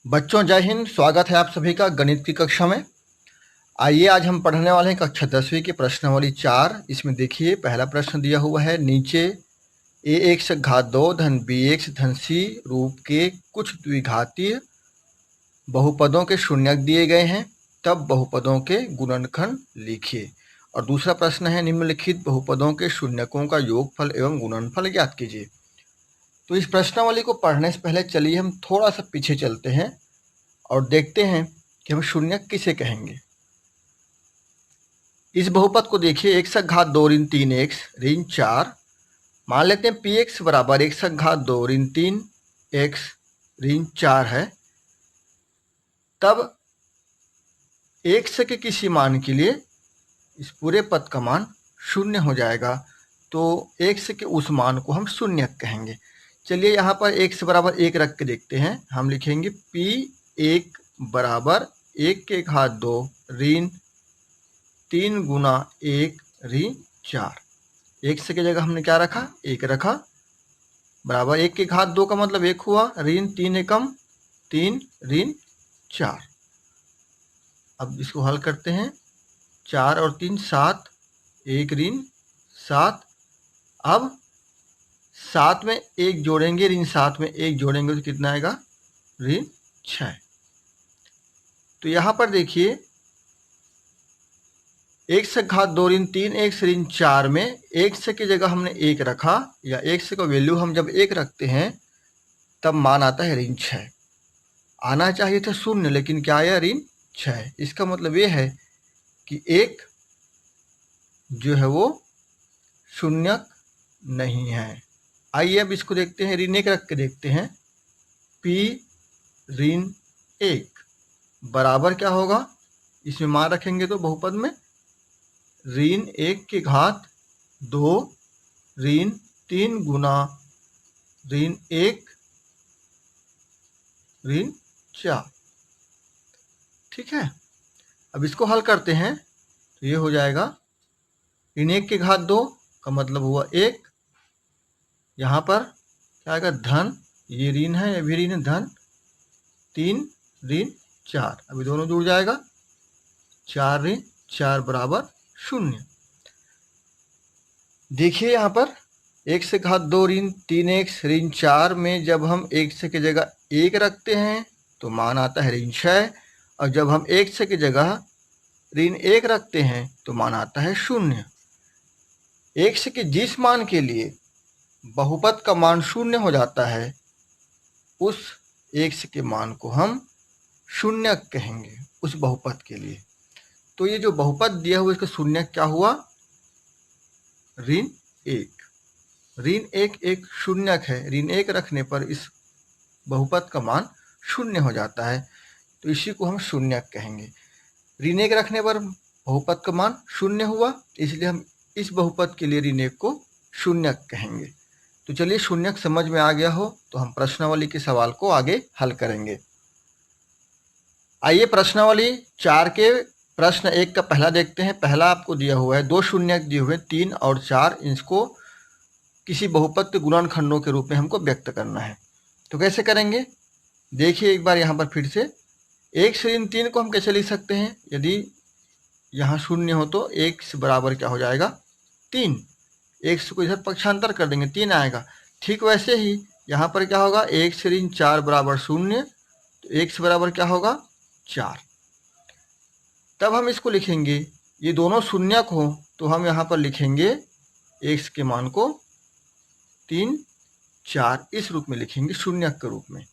बच्चों जय हिंद। स्वागत है आप सभी का गणित की कक्षा में। आइए आज हम पढ़ने वाले हैं कक्षा 10वीं की प्रश्नावली 4। इसमें देखिए पहला प्रश्न दिया हुआ है, नीचे ax घात 2 धन bx धन c रूप के कुछ द्विघातीय बहुपदों के शून्यक दिए गए हैं, तब बहुपदों के गुणनखंड लिखिए। और दूसरा प्रश्न है, निम्नलिखित बहुपदों के शून्यकों का योगफल एवं गुणनफल ज्ञात कीजिए। तो इस प्रश्नावली को पढ़ने से पहले चलिए हम थोड़ा सा पीछे चलते हैं और देखते हैं कि हम शून्यक किसे कहेंगे। इस बहुपद को देखिए, x घात 2 ऋण 3x ऋण 4। मान लेते हैं पी एक्स बराबर x घात 2 ऋण 3x ऋण 4 है। तब x के किसी मान के लिए इस पूरे पद का मान शून्य हो जाएगा, तो x के उस मान को हम शून्यक कहेंगे। चलिए यहाँ पर x बराबर 1 रख के देखते हैं। हम लिखेंगे p1 बराबर 1 के घात 2 ऋण 3 गुना 1 ऋण 4। x की जगह हमने क्या रखा, 1 रखा, बराबर 1 के घात 2 का मतलब 1 हुआ, ऋण 3 एकम 3 ऋण 4। अब इसको हल करते हैं, 4 और 3 7, 1 ऋण 7। अब 7 में 1 जोड़ेंगे, ऋण 7 में 1 जोड़ेंगे तो कितना आएगा, ऋण 6। तो यहाँ पर देखिए x घात 2 ऋण 3x ऋण 4 में x की जगह हमने 1 रखा, या x का वैल्यू हम जब 1 रखते हैं तब मान आता है ऋण 6। आना चाहिए था 0, लेकिन क्या आया, ऋण 6। इसका मतलब ये है कि 1 जो है वो शून्यक नहीं है। आइए अब इसको देखते हैं, ऋण 1 रख के देखते हैं। p ऋण 1 बराबर क्या होगा, इसमें मान रखेंगे तो बहुपद में ऋण 1 के घात 2 ऋण 3 गुना ऋण 1 ऋण 4। ठीक है, अब इसको हल करते हैं तो ये हो जाएगा, ऋण 1 के घात 2 का मतलब हुआ 1, यहाँ पर क्या आएगा, धन, ये ऋण है, ये भी ऋण है, धन 3 ऋण 4। अभी दोनों जुड़ जाएगा, 4 ऋण 4 बराबर 0। देखिए यहाँ पर x घात 2 ऋण 3x ऋण 4 में जब हम x की जगह 1 रखते हैं तो मान आता है ऋण 6, और जब हम x की जगह ऋण 1 रखते हैं तो मान आता है 0। x के जिस मान के लिए बहुपद का मान 0 हो जाता है, उस x के मान को हम शून्यक कहेंगे, उस बहुपद के लिए। तो ये जो बहुपद दिया हुआ इसका शून्यक क्या हुआ, ऋण 1। ऋण 1 एक शून्यक है, ऋण 1 रखने पर इस बहुपद का मान 0 हो जाता है, तो इसी को हम शून्यक कहेंगे। ऋण 1 रखने पर बहुपद का मान 0 हुआ, इसलिए हम इस बहुपद के लिए ऋण 1 को शून्यक कहेंगे। तो चलिए, शून्यक समझ में आ गया हो तो हम प्रश्नावली के सवाल को आगे हल करेंगे। आइए प्रश्नावली 4 के प्रश्न 1 का पहला देखते हैं। पहला आपको दिया हुआ है, 2 शून्यक दिए हुए 3 और 4, इसको किसी बहुपद के गुणनखंडों के रूप में हमको व्यक्त करना है। तो कैसे करेंगे, देखिए एक बार यहाँ पर फिर से। x ऋण 3 को हम कैसे लिख सकते हैं, यदि यहाँ 0 हो तो x बराबर क्या हो जाएगा, 3। x को इधर पक्षांतर कर देंगे, 3 आएगा। ठीक वैसे ही यहाँ पर क्या होगा, x ऋण 4 बराबर 0, तो x बराबर क्या होगा, 4। तब हम इसको लिखेंगे, ये दोनों शून्यक हो तो हम यहाँ पर लिखेंगे x के मान को 3 4 इस रूप में लिखेंगे, शून्यक के रूप में।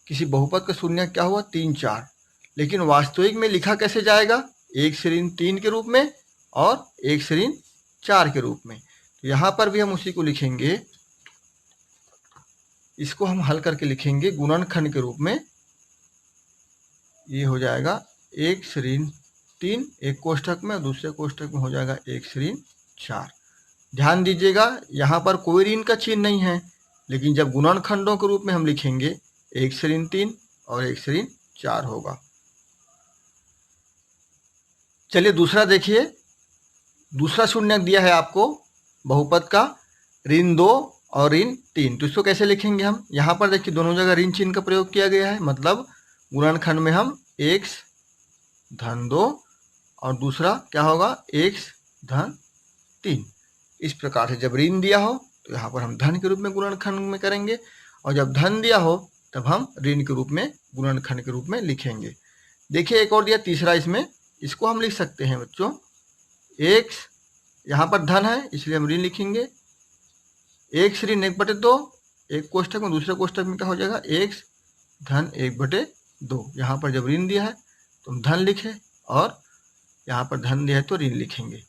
किसी बहुपद का शून्यक क्या हुआ, 3 4। लेकिन वास्तविक में लिखा कैसे जाएगा, x ऋण 3 के रूप में और x ऋण 4 के रूप में। तो यहाँ पर भी हम उसी को लिखेंगे, इसको हम हल करके लिखेंगे गुणनखंड के रूप में। ये हो जाएगा x ऋण 3 एक कोष्ठक में, और दूसरे कोष्ठक में हो जाएगा x ऋण 4। ध्यान दीजिएगा, यहाँ पर कोई ऋण का चिन्ह नहीं है, लेकिन जब गुणनखंडों के रूप में हम लिखेंगे x ऋण 3 और x ऋण 4 होगा। चलिए दूसरा देखिए, दूसरा शून्यक दिया है आपको बहुपद का ऋण 2 और ऋण 3, तो इसको कैसे लिखेंगे हम। यहाँ पर देखिए दोनों जगह ऋण चिन्ह का प्रयोग किया गया है, मतलब गुणनखंड में हम x धन 2 और दूसरा क्या होगा x धन 3। इस प्रकार से जब ऋण दिया हो तो यहाँ पर हम धन के रूप में गुणनखंड में करेंगे, और जब धन दिया हो तब हम ऋण के रूप में गुणनखंड के रूप में लिखेंगे। देखिए एक और दिया तीसरा, इसमें इसको हम लिख सकते हैं बच्चों, x यहाँ पर धन है इसलिए हम ऋण लिखेंगे, x ऋण 1/2, एक कोष्ठक में, दूसरे कोष्ठक में क्या हो जाएगा x धन 1/2। यहाँ पर जब ऋण दिया है तो हम धन लिखे और यहाँ पर धन दिया है तो ऋण लिखेंगे।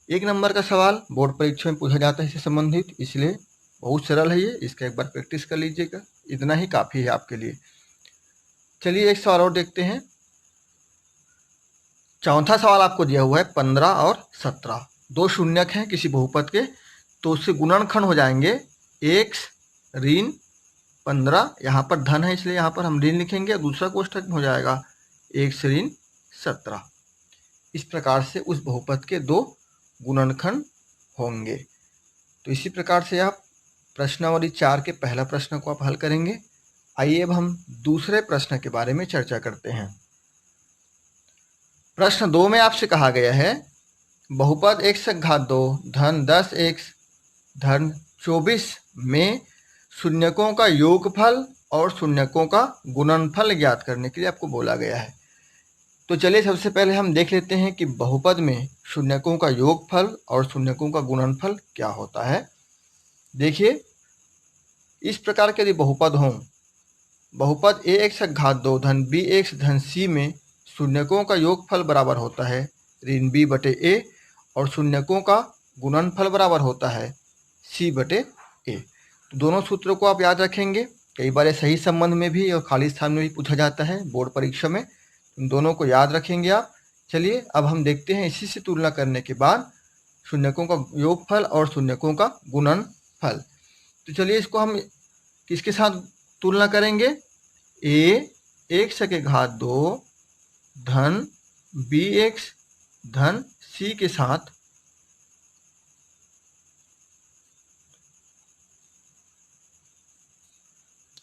1 नंबर का सवाल बोर्ड परीक्षा में पूछा जाता है इससे संबंधित, इसलिए बहुत सरल है ये, इसका एक बार प्रैक्टिस कर लीजिएगा, इतना ही काफ़ी है आपके लिए। चलिए एक सवाल और देखते हैं। चौथा सवाल आपको दिया हुआ है 15 और 17, दो शून्यक हैं किसी बहुपद के, तो उससे गुणनखंड हो जाएंगे x ऋण 15, यहाँ पर धन है इसलिए यहाँ पर हम ऋण लिखेंगे, दूसरा कोष्ठक में हो जाएगा x ऋण 17। इस प्रकार से उस बहुपद के दो गुणनखंड होंगे। तो इसी प्रकार से आप प्रश्नावली 4 के पहला प्रश्न को आप हल करेंगे। आइए अब हम दूसरे प्रश्न के बारे में चर्चा करते हैं। प्रश्न 2 में आपसे कहा गया है बहुपद x घात 2 धन 10x धन 24 में शून्यकों का योगफल और शून्यकों का गुणनफल ज्ञात करने के लिए आपको बोला गया है। तो चलिए सबसे पहले हम देख लेते हैं कि बहुपद में शून्यकों का योगफल और शून्यकों का गुणनफल क्या होता है। देखिए इस प्रकार के यदि बहुपद हों, बहुपद ax घात 2 धन bx धन c में शून्यकों का योगफल बराबर होता है ऋण b बटे a और शून्यकों का गुणनफल बराबर होता है c बटे a। तो दोनों सूत्रों को आप याद रखेंगे, कई बार ये सही संबंध में भी और खाली स्थान में भी पूछा जाता है बोर्ड परीक्षा में, इन दोनों को याद रखेंगे आप। चलिए अब हम देखते हैं इसी से तुलना करने के बाद शून्यकों का योगफल और शून्यकों का गुणनफल। तो चलिए इसको हम किसके साथ तुलना करेंगे, x के घात 2 धन bx धन c के साथ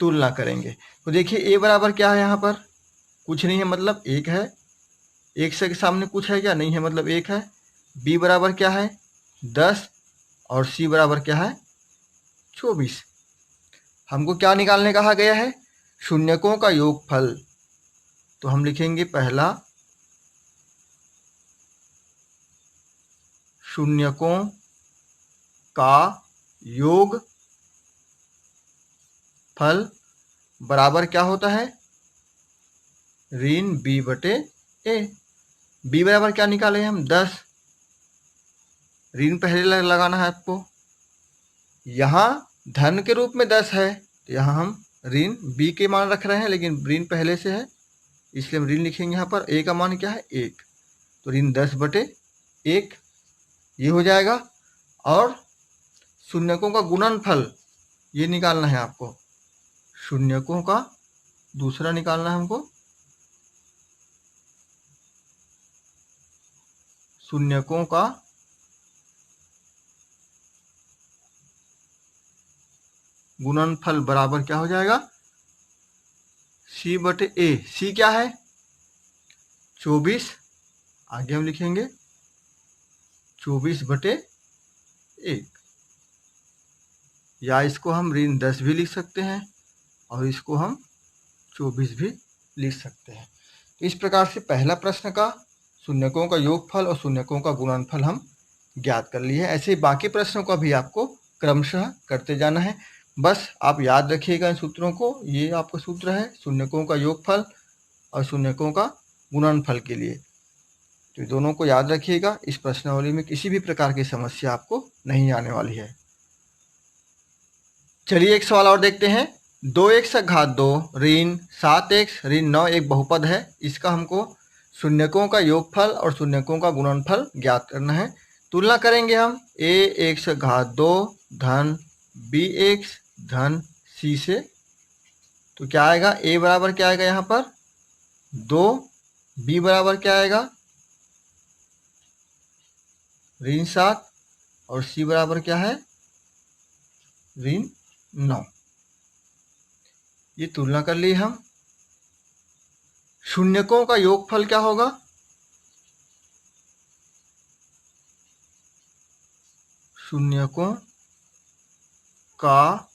तुलना करेंगे। तो देखिए a बराबर क्या है, यहाँ पर कुछ नहीं है मतलब 1 है, x के सामने कुछ है क्या, नहीं है मतलब 1 है। b बराबर क्या है 10 और c बराबर क्या है 24। हमको क्या निकालने कहा गया है, शून्यकों का योगफल। तो हम लिखेंगे पहला शून्यकों का योग फल बराबर क्या होता है ऋण b बटे a। b बराबर क्या निकाले हम 10, ऋण पहले लगाना है आपको, यहाँ धन के रूप में 10 है तो यहाँ हम ऋण b के मान रख रहे हैं, लेकिन ऋण पहले से है इसलिए हम ऋण लिखेंगे। यहाँ पर a का मान क्या है 1, तो ऋण 10 बटे 1 ये हो जाएगा। और शून्यकों का गुणनफल ये निकालना है आपको, शून्यकों का दूसरा निकालना है हमको, शून्यकों का गुणनफल बराबर क्या हो जाएगा c बटे a। c क्या है 24, आगे हम लिखेंगे 24 बटे 1, या इसको हम ऋण 10 भी लिख सकते हैं और इसको हम 24 भी लिख सकते हैं। तो इस प्रकार से पहला प्रश्न का शून्यकों का योगफल और शून्यकों का गुणनफल हम ज्ञात कर लिए हैं। ऐसे ही बाकी प्रश्नों का भी आपको क्रमशः करते जाना है, बस आप याद रखिएगा इन सूत्रों को। ये आपका सूत्र है शून्यकों का योगफल और शून्यकों का गुणनफल के लिए, तो दोनों को याद रखिएगा। इस प्रश्नावली में किसी भी प्रकार की समस्या आपको नहीं आने वाली है। चलिए एक सवाल और देखते हैं। 2x घात 2 ऋण 7x ऋण 9 एक बहुपद है, इसका हमको शून्यकों का योगफल और शून्यकों का गुणनफल ज्ञात करना है। तुलना करेंगे हम ax घात 2 धन bx धन c से, तो क्या आएगा a बराबर क्या आएगा यहाँ पर 2, b बराबर क्या आएगा ऋण 7 और c बराबर क्या है ऋण 9। ये तुलना कर ली हम। शून्यकों का योगफल क्या होगा? शून्यकों का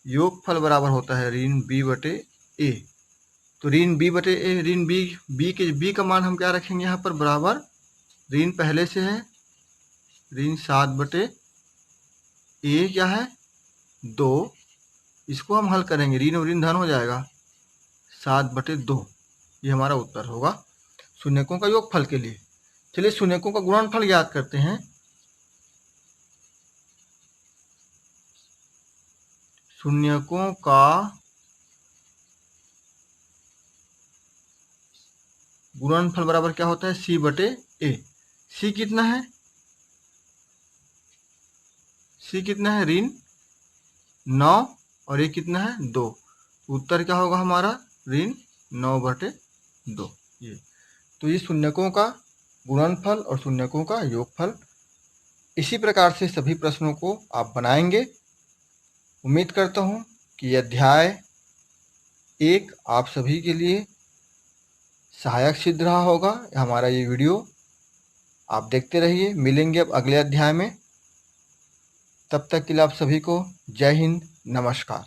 योगफल बराबर होता है ऋण b बटे a। तो ऋण b बटे a, ऋण b का मान हम क्या रखेंगे यहाँ पर? बराबर ऋण पहले से है ऋण 7 बटे a क्या है? 2। इसको हम हल करेंगे, ऋण और ऋण धन हो जाएगा, 7 बटे 2। ये हमारा उत्तर होगा शून्यकों का योगफल के लिए। चलिए शून्यकों का गुणनफल याद करते हैं। शून्यकों का गुणनफल बराबर क्या होता है? c बटे a। c कितना है? c कितना है? ऋण 9 और a कितना है? 2। उत्तर क्या होगा हमारा? ऋण 9 बटे 2। ये तो ये शून्यकों का गुणनफल और शून्यकों का योगफल। इसी प्रकार से सभी प्रश्नों को आप बनाएंगे। उम्मीद करता हूँ कि अध्याय 1 आप सभी के लिए सहायक सिद्ध रहा होगा। हमारा ये वीडियो आप देखते रहिए। मिलेंगे अब अगले अध्याय में। तब तक के लिए आप सभी को जय हिंद, नमस्कार।